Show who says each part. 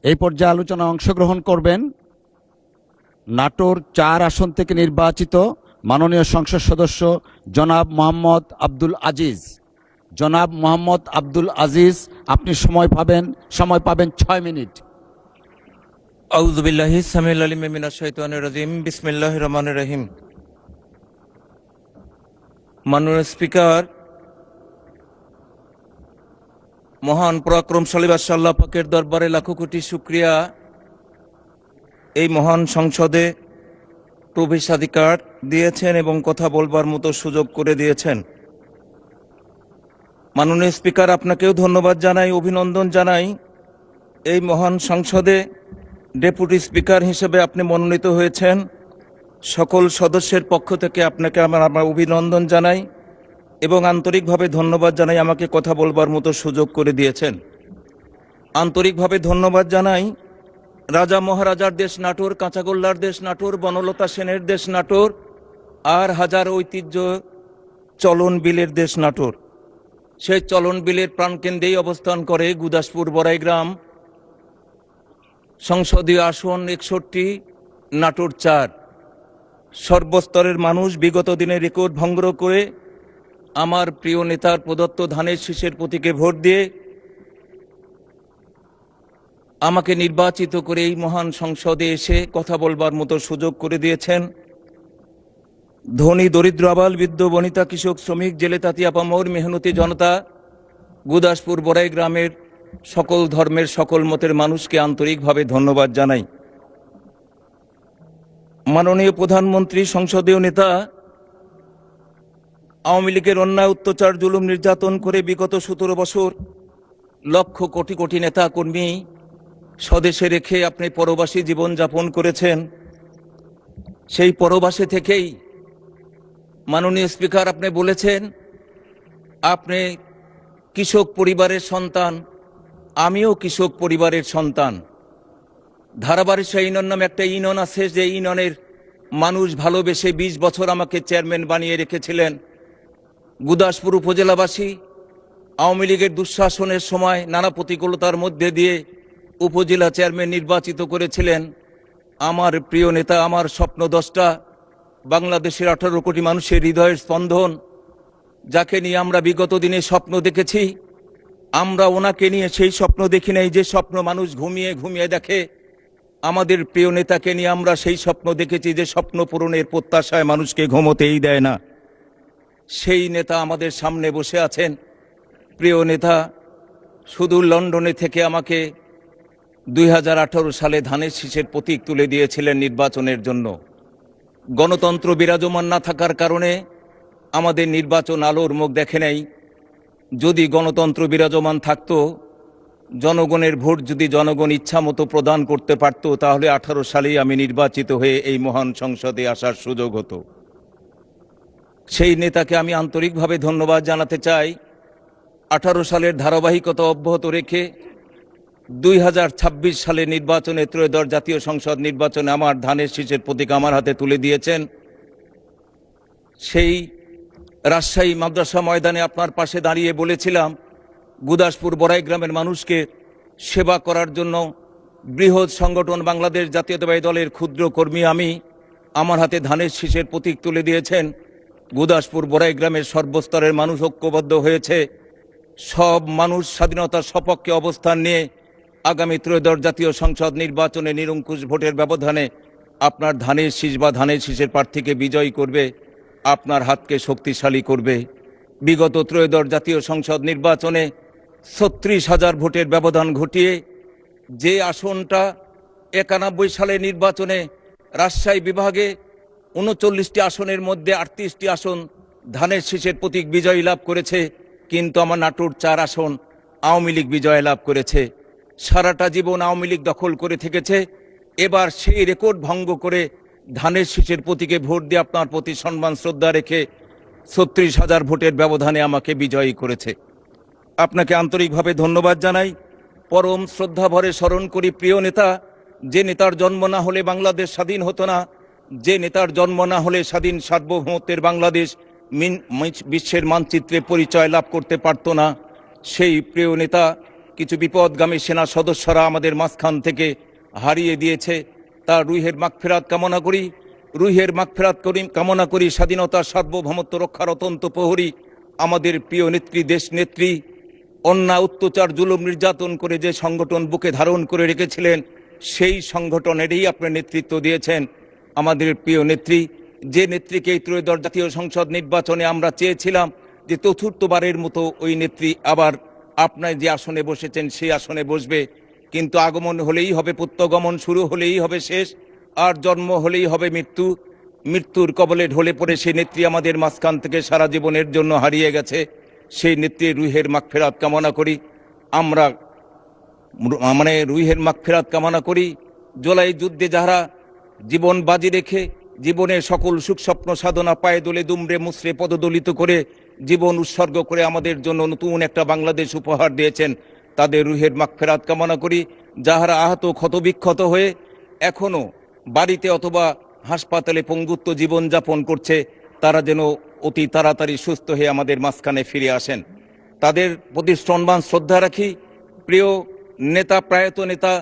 Speaker 1: এই পর্যায়ে আলোচনায় অংশগ্রহণ করবেন নাটোর ৪ আসন থেকে নির্বাচিত মাননীয় সংসদ সদস্য জনাব মোহাম্মদ আব্দুল আজিজ। জনাব মোহাম্মদ আব্দুল আজিজ, আপনি সময় পাবেন ৬ মিনিট।
Speaker 2: আউযু বিল্লাহি সামিউল আলিম মিনাশ শাইতানির রাজিম। বিসমিল্লাহির রহমানির রহিম। মাননীয় স্পিকার, মহান পরাক্রমশালী বাদশাহ আল্লাহ পাকের দরবারে লাখো কোটি শুকরিয়া, এই মহান সংসদে প্রবেশাধিকার দিয়েছেন এবং কথা বলবার মতো সুযোগ করে দিয়েছেন। মাননীয় স্পিকার, আপনাকেও ধন্যবাদ জানাই, অভিনন্দন জানাই। এই মহান সংসদে ডেপুটি স্পিকার হিসেবে আপনি মনোনীত হয়েছেন। সকল সদস্যের পক্ষ থেকে আপনাকে আমার অভিনন্দন জানাই এবং আন্তরিকভাবে ধন্যবাদ জানাই আমাকে কথা বলবার মতো সুযোগ করে দিয়েছেন। আন্তরিকভাবে ধন্যবাদ জানাই রাজা মহারাজার দেশ নাটোর, কাঁচাগোল্লার দেশ নাটোর, বনলতা সেনের দেশ নাটোর, আর হাজার ঐতিহ্য চলন বিলের দেশ নাটোর। সেই চলন বিলের প্রাণকেন্দ্রেই অবস্থান করে গুদাসপুর বড়াইগ্রাম, সংসদীয় আসন 61, নাটোর ৪। সর্বস্তরের মানুষ বিগত দিনে রেকর্ড ভঙ্গ করে আমার প্রিয় নেতার প্রদত্ত ধানের শীষের প্রতীকে ভোট দিয়ে আমাকে নির্বাচিত করে এই মহান সংসদে এসে কথা বলবার মতো সুযোগ করে দিয়েছেন। ধনী দরিদ্র আবাল বৃদ্ধ বনিতা কৃষক শ্রমিক জেলে তাঁতি আপামর মেহনতি জনতা, গুদাসপুর বড়াই গ্রামের সকল ধর্মের সকল মতের মানুষকে আন্তরিকভাবে ধন্যবাদ জানাই। মাননীয় প্রধানমন্ত্রী, সংসদীয় নেতা, আওয়ামী লীগের অন্যায় অত্যাচার জুলুম নির্যাতন করে বিগত 17 বছর লক্ষ কোটি কোটি নেতা কর্মী স্বদেশে রেখে আপনি পরবাসী জীবনযাপন করেছেন। সেই পরবাসে থেকেই মাননীয় স্পিকার, আপনি বলেছেন আপনি কৃষক পরিবারের সন্তান, আমিও কৃষক পরিবারের সন্তান। ধারাবাড়িশা ইউনিয়ন নামে একটা ইউনিয়ন আছে, যে ইউনিয়নের মানুষ ভালোবেসে 20 বছর আমাকে চেয়ারম্যান বানিয়ে রেখেছিলেন। গুদাসপুর উপজেলাবাসী আওয়ামী লীগের দুঃশাসনের সময় নানা প্রতিকূলতার মধ্যে দিয়ে উপজেলা চেয়ারম্যান নির্বাচিত করেছিলেন। আমার প্রিয় নেতা, আমার স্বপ্নদ্রষ্টা, বাংলাদেশের 18 কোটি মানুষের হৃদয়ের স্পন্দন, যাকে নিয়ে আমরা বিগত দিনে স্বপ্ন দেখেছি, আমরা ওনাকে নিয়ে সেই স্বপ্ন দেখি নাই যে স্বপ্ন মানুষ ঘুমিয়ে ঘুমিয়ে দেখে। আমাদের প্রিয় নেতাকে নিয়ে আমরা সেই স্বপ্ন দেখেছি যে স্বপ্ন পূরণের প্রত্যাশায় মানুষকে ঘুমোতেই দেয় না। সেই নেতা আমাদের সামনে বসে আছেন। প্রিয় নেতা শুধু লন্ডনে থেকে আমাকে 2018 সালে ধানের শীষের প্রতীক তুলে দিয়েছিলেন নির্বাচনের জন্য। গণতন্ত্র বিরাজমান না থাকার কারণে আমাদের নির্বাচন আলোর মুখ দেখে নাই। যদি গণতন্ত্র বিরাজমান থাকতো, জনগণের ভোট যদি জনগণ ইচ্ছা মতো প্রদান করতে পারত, তাহলে 18 সালেই আমি নির্বাচিত হয়ে এই মহান সংসদে আসার সুযোগ হতো। সেই নেতাকে আমি আন্তরিকভাবে ধন্যবাদ জানাতে চাই। 18 সালের ধারাবাহিকতা অব্যাহত রেখে 2026 সালে নির্বাচনে, ত্রয়োদশ জাতীয় সংসদ নির্বাচনে আমার ধানের শীষের প্রতীক আমার হাতে তুলে দিয়েছেন। সেই রাজশাহী মাদ্রাসা ময়দানে আপনার পাশে দাঁড়িয়ে বলেছিলাম, গুদাসপুর বড়াই গ্রামের মানুষকে সেবা করার জন্য বৃহৎ সংগঠন বাংলাদেশ জাতীয়তাবাদী দলের ক্ষুদ্র কর্মী আমি, আমার হাতে ধানের শীষের প্রতীক তুলে দিয়েছেন। গুদাসপুর বড়াই গ্রামের সর্বস্তরের মানুষ ঐক্যবদ্ধ হয়েছে। সব মানুষ স্বাধীনতার সপক্ষে অবস্থান নিয়ে আগামী ত্রয়োদশ জাতীয় সংসদ নির্বাচনে নিরঙ্কুশ ভোটের ব্যবধানে আপনার ধানের শীষ বা ধানের শীষের প্রার্থীকে বিজয়ী করবে, আপনার হাতকে শক্তিশালী করবে। বিগত ত্রয়োদশ জাতীয় সংসদ নির্বাচনে 36,000 ভোটের ব্যবধান ঘটিয়ে যে আসনটা 91 সালে নির্বাচনে রাজশাহী বিভাগে 39টি আসনের মধ্যে 38টি আসন ধানের শীষের প্রতীক বিজয়ী লাভ করেছে, কিন্তু আমার নাটোর 4 আসন আওয়ামী লীগ বিজয় লাভ করেছে। সারাটা জীবন আওয়ামী লীগ দখল করে থেকেছে। এবার সেই রেকর্ড ভঙ্গ করে ধানের শীষের প্রতীকে ভোট দিয়ে আপনার প্রতি সম্মান শ্রদ্ধা রেখে 36,000 ভোটের ব্যবধানে আমাকে বিজয়ী করেছে। আপনাকে আন্তরিকভাবে ধন্যবাদ জানাই। পরম শ্রদ্ধাভরে স্মরণ করি প্রিয় নেতা, যে নেতার জন্ম না হলে বাংলাদেশ স্বাধীন হতো না, যে নেতার জন্ম না হলে স্বাধীন সার্বভৌমত্বের বাংলাদেশ বিশ্বের মানচিত্রে পরিচয় লাভ করতে পারত না, সেই প্রিয় নেতা কিছু বিপদগামী সেনা সদস্যরা আমাদের মাঝখান থেকে হারিয়ে দিয়েছে, তার রুহের মাগফিরাত কামনা করি। রুহের মাগফিরাত কামনা করি স্বাধীনতার সার্বভৌমত্ব রক্ষার অত্যন্ত প্রহরী আমাদের প্রিয় নেত্রী, দেশ নেত্রী অন্যায় অত্যাচার জুলুম নির্যাতন করে যে সংগঠন বুকে ধারণ করে রেখেছিলেন, সেই সংগঠনেরই আপনি নেতৃত্ব দিয়েছেন। আমাদের প্রিয় নেত্রী, যে নেত্রীকে এই ত্রয়োদশ জাতীয় সংসদ নির্বাচনে আমরা চেয়েছিলাম যে চতুর্থবারের মতো ওই নেত্রী আবার আপনার যে আসনে বসেছেন সেই আসনে বসবে, কিন্তু আগমন হলেই হবে প্রত্যাগমন, শুরু হলেই হবে শেষ, আর জন্ম হলেই হবে মৃত্যু। মৃত্যুর কবলে ঢলে পড়ে সেই নেত্রী আমাদের মাঝখান থেকে সারা জীবনের জন্য হারিয়ে গেছে। সেই নেত্রীর রুহের মাগফিরাত কামনা করি। আমরা রুহের মাগফিরাত কামনা করি জুলাই যুদ্ধে যারা জীবন বাজি রেখে জীবনের সকল সুখ স্বপ্ন সাধনা পায়ে দোলে দুমড়ে মুচড়ে পদদলিত করে জীবন উৎসর্গ করে আমাদের জন্য নতুন একটা বাংলাদেশ উপহার দিয়েছেন, তাদের রুহের মাগফিরাত কামনা করি। যাহারা আহত ক্ষতবিক্ষত হয়ে এখনো বাড়িতে অথবা হাসপাতালে পঙ্গুত্ব জীবনযাপন করছে, তারা যেন অতি তাড়াতাড়ি সুস্থ হয়ে আমাদের মাঝখানে ফিরে আসেন। তাদের প্রতি সম্মান শ্রদ্ধা রাখি। প্রিয় নেতা, প্রয়াত নেতা